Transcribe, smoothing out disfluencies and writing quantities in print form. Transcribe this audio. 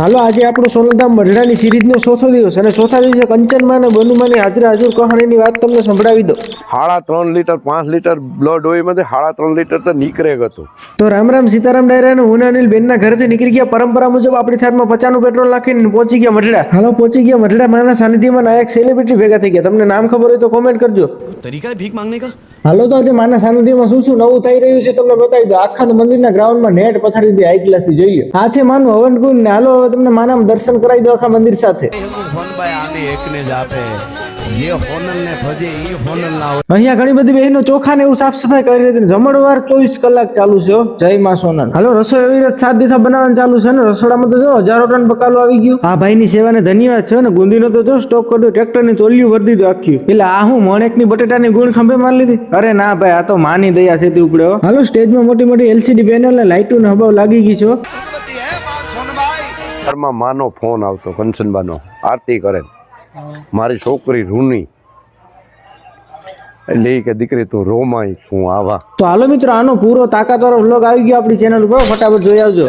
હાલો આજે આપણું સોનલધામ મઢડાની સિરીઝનો ચોથો દિવસ અને ચોથા દિવસે કંચનમાં અને બનુમાની હાજરા હજુર કહાણીની વાત તમને સંભળાવી દો. 3.5 લીટર 5 લીટર બ્લડ હોય એમાંથી 3.5 લીટર તો નીકળે હતું. તો રામ રામ સીતારામ ડાયરા અને હું અનિલ બેનના ઘરેથી નીકળી ગયા. પરંપરા મુજબ આપણી થારમાં 50નું પેટ્રોલ નાખીને પહોંચી ગયા મઢડા. હાલો પહોંચી ગયા મઢડા. મારા સાનિધ્યમાં નાયક સેલિબ્રિટી ભેગા થઈ ગયા. તમને નામ ખબર હોય તો કોમેન્ટ કરજો. તરીકા ભીખ માંગને કા. હાલો તો આજે માના સાનિધ્યમાં શું શું નવું થઈ રહ્યું છે તમને બતાવી દો. આખા મંદિરના ગ્રાઉન્ડમાં નેટ પથારી દી હાઈ ક્લાસથી જોઈએ. આ છે માનું હવન કુંડ ને હાલો હવે તમને માના દર્શન કરાવી દો આખા મંદિર સાથે. અહીંયા ઘણી બધી બહેનો ચોખા ને એવું સાફ સફાઈ કરી રહી હતી. જમણવાર 24 કલાક ચાલુ છે. જય માં સોનલ. હાલો રસોઈ એવી રીતે 7 દિવસ બનાવવાનું ચાલુ છે ને રસોડામાં તો જો હજારો ટન બકાલો આવી ગયું. આ ભાઈની સેવાને ધન્યવાદ છે ને ગુંદીનો તો જો સ્ટોક કર્યો ટ્રેક્ટરની તોલિયું ભરી દીધું આખ્યું. એટલે આ હું મોણેકની બટેટાની ગુણ ખંભે મારી લીધી. અરે ના ભાઈ આ તો માની દયા છે તે ઉપડ્યો. હાલો સ્ટેજમાં મોટી મોટી LCD પેનલ ને લાઇટો ને હબાવ લાગી ગઈ છે. ઘરમાં માનો ફોન આવતો કંચનબાનો આરતી કરે મારી છોકરી રૂની એટલે કે દીકરી તું રોમાય હું આવા. તો હાલો મિત્રો આનો પૂરો તાકાતવાળો વ્લોગ આવી ગયો આપણી ચેનલ ઉપર. ફટાફટ જોઈ આવજો.